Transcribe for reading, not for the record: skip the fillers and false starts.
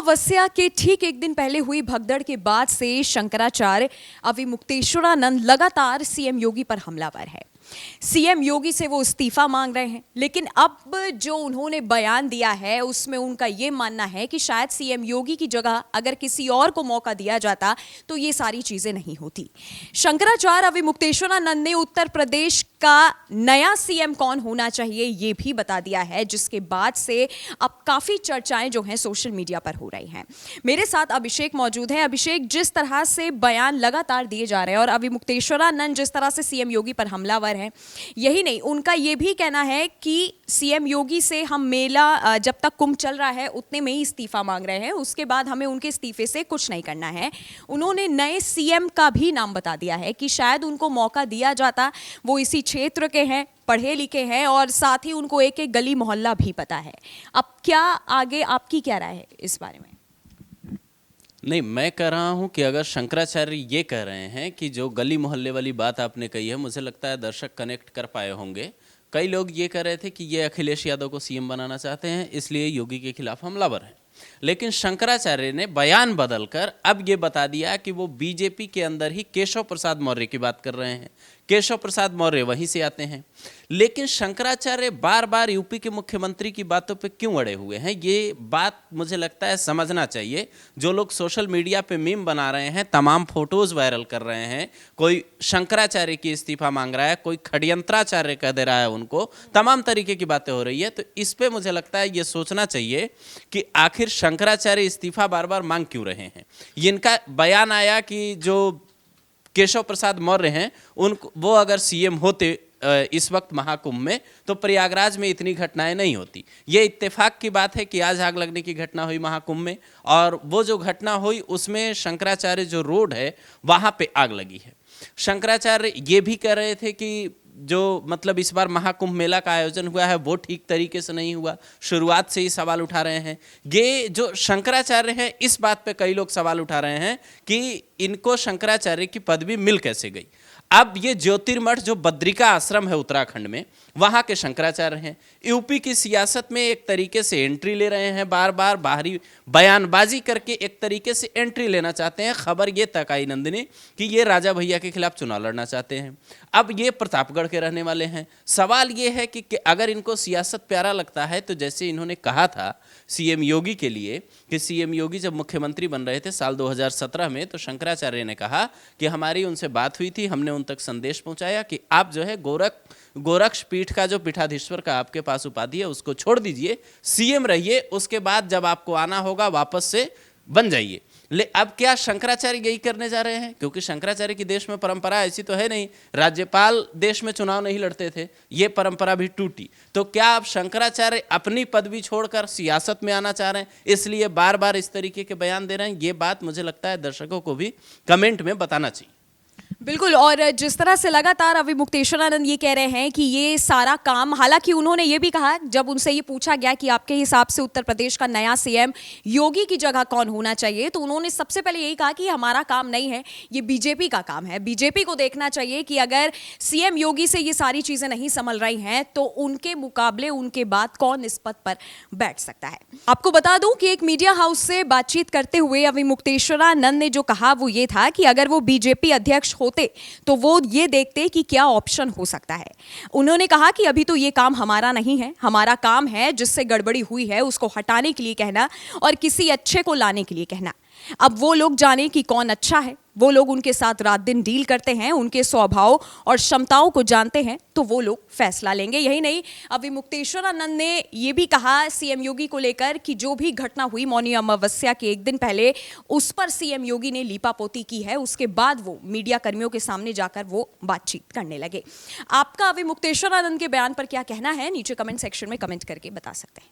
अमावस्या के ठीक एक दिन पहले हुई भगदड़ के बाद से शंकराचार्य अविमुक्तेश्वरानंद लगातार सीएम योगी पर हमलावर है। सीएम योगी से वो इस्तीफा मांग रहे हैं, लेकिन अब जो उन्होंने बयान दिया है उसमें उनका ये मानना है कि शायद सीएम योगी की जगह अगर किसी और को मौका दिया जाता तो ये सारी चीजें नहीं होती। शंकराचार्य अविमुक्तेश्वरानंद ने उत्तर प्रदेश का नया सीएम कौन होना चाहिए ये भी बता दिया है, जिसके बाद से अब काफी चर्चाएं जो हैं सोशल मीडिया पर हो रही हैं। मेरे साथ अभिषेक मौजूद है। अभिषेक, जिस तरह से बयान लगातार दिए जा रहे हैं और अविमुक्तेश्वरानंद जिस तरह से सीएम योगी पर हमलावर है, यही नहीं, उनका यह भी कहना है कि सीएम योगी से हम मेला जब तक कुंभ चल रहा है उतने में ही इस्तीफा मांग रहे हैं, उसके बाद हमें उनके इस्तीफे से कुछ नहीं करना है। उन्होंने नए सीएम का भी नाम बता दिया है कि शायद उनको मौका दिया जाता, वो इसी क्षेत्र के हैं, पढ़े लिखे हैं और साथ ही उनको एक एक गली मोहल्ला भी पता है। अब क्या आगे आपकी क्या राय है इस बारे में? नहीं, मैं कह रहा हूं कि अगर शंकराचार्य ये कह रहे हैं कि जो गली मोहल्ले वाली बात आपने कही है, मुझे लगता है दर्शक कनेक्ट कर पाए होंगे। कई लोग ये कह रहे थे कि ये अखिलेश यादव को सीएम बनाना चाहते हैं, इसलिए योगी के खिलाफ हमलावर है। लेकिन शंकराचार्य ने बयान बदलकर अब ये बता दिया कि वो बीजेपी के अंदर ही केशव प्रसाद मौर्य की बात कर रहे हैं। केशव प्रसाद मौर्य वहीं से आते हैं। लेकिन शंकराचार्य बार बार यूपी के मुख्यमंत्री की बातों पे क्यों अड़े हुए हैं, ये बात मुझे लगता है समझना चाहिए। जो लोग सोशल मीडिया पे मीम बना रहे हैं, तमाम फोटोज वायरल कर रहे हैं, कोई शंकराचार्य की इस्तीफा मांग रहा है, कोई षड्यंत्राचार्य कह दे रहा है उनको, तमाम तरीके की बातें हो रही है। तो इस पे मुझे लगता है ये सोचना चाहिए कि आखिर शंकराचार्य इस्तीफा बार बार मांग क्यों रहे हैं। इनका बयान आया कि जो केशव प्रसाद मौर्य हैं उनको, वो अगर सीएम होते इस वक्त महाकुंभ में, तो प्रयागराज में इतनी घटनाएं नहीं होती। ये इत्तेफाक की बात है कि आज आग लगने की घटना हुई महाकुंभ में, और वो जो घटना हुई उसमें शंकराचार्य जो रोड है वहाँ पे आग लगी है। शंकराचार्य ये भी कह रहे थे कि जो मतलब इस बार महाकुंभ मेला का आयोजन हुआ है वो ठीक तरीके से नहीं हुआ। शुरुआत से ही सवाल उठा रहे हैं। ये जो शंकराचार्य हैं, इस बात पे कई लोग सवाल उठा रहे हैं कि इनको शंकराचार्य की पदवी मिल कैसे गई। अब ये ज्योतिर्मठ जो बद्रिका आश्रम है उत्तराखंड में, वहाँ के शंकराचार्य हैं। यूपी की सियासत में एक तरीके से एंट्री ले रहे हैं, बार बार बाहरी बयानबाजी करके एक तरीके से एंट्री लेना चाहते हैं। खबर ये तक आई नंदिनी कि ये राजा भैया के खिलाफ चुनाव लड़ना चाहते हैं। अब ये प्रतापगढ़ के रहने वाले हैं। सवाल ये है कि अगर इनको सियासत प्यारा लगता है तो जैसे इन्होंने कहा था सीएम योगी के लिए कि सीएम योगी जब मुख्यमंत्री बन रहे थे साल 2017 में, तो शंकराचार्य ने कहा कि हमारी उनसे बात हुई थी, हमने उन तक संदेश पहुंचाया कि आप जो है गोरक्ष पीठ का जो पीठाधीश्वर का आपके पास उपाधि है उसको छोड़ दीजिए, सीएम रहिए, उसके बाद जब आपको आना होगा वापस से बन जाइए। अब क्या शंकराचार्य यही करने जा रहे हैं? क्योंकि शंकराचार्य की देश में परंपरा ऐसी तो है नहीं, राज्यपाल देश में चुनाव नहीं लड़ते थे, ये परंपरा भी टूटी। तो क्या अब शंकराचार्य अपनी पदवी छोड़कर सियासत में आना चाह रहे हैं, इसलिए बार बार इस तरीके के बयान दे रहे हैं? ये बात मुझे लगता है दर्शकों को भी कमेंट में बताना चाहिए। बिल्कुल, और जिस तरह से लगातार अविमुक्तेश्वरानंद ये कह रहे हैं कि ये सारा काम, हालांकि उन्होंने ये भी कहा जब उनसे ये पूछा गया कि आपके हिसाब से उत्तर प्रदेश का नया सीएम योगी की जगह कौन होना चाहिए, तो उन्होंने सबसे पहले यही कहा कि हमारा काम नहीं है, ये बीजेपी का काम है। बीजेपी को देखना चाहिए कि अगर सीएम योगी से ये सारी चीजें नहीं संभल रही हैं तो उनके मुकाबले उनके बाद कौन इस पद पर बैठ सकता है। आपको बता दूं कि एक मीडिया हाउस से बातचीत करते हुए अविमुक्तेश्वरानंद ने जो कहा वो ये था कि अगर वो बीजेपी अध्यक्ष होते तो वो ये देखते कि क्या ऑप्शन हो सकता है। उन्होंने कहा कि अभी तो ये काम हमारा नहीं है, हमारा काम है जिससे गड़बड़ी हुई है उसको हटाने के लिए कहना और किसी अच्छे को लाने के लिए कहना। अब वो लोग जाने कि कौन अच्छा है, वो लोग उनके साथ रात दिन डील करते हैं, उनके स्वभाव और क्षमताओं को जानते हैं, तो वो लोग फैसला लेंगे। यही नहीं, अविमुक्तेश्वरानंद ने ये भी कहा सीएम योगी को लेकर कि जो भी घटना हुई मौनी अमावस्या के एक दिन पहले, उस पर सीएम योगी ने लीपापोती की है। उसके बाद वो मीडिया कर्मियों के सामने जाकर वो बातचीत करने लगे। आपका अविमुक्तेश्वरानंद के बयान पर क्या कहना है, नीचे कमेंट सेक्शन में कमेंट करके बता सकते हैं।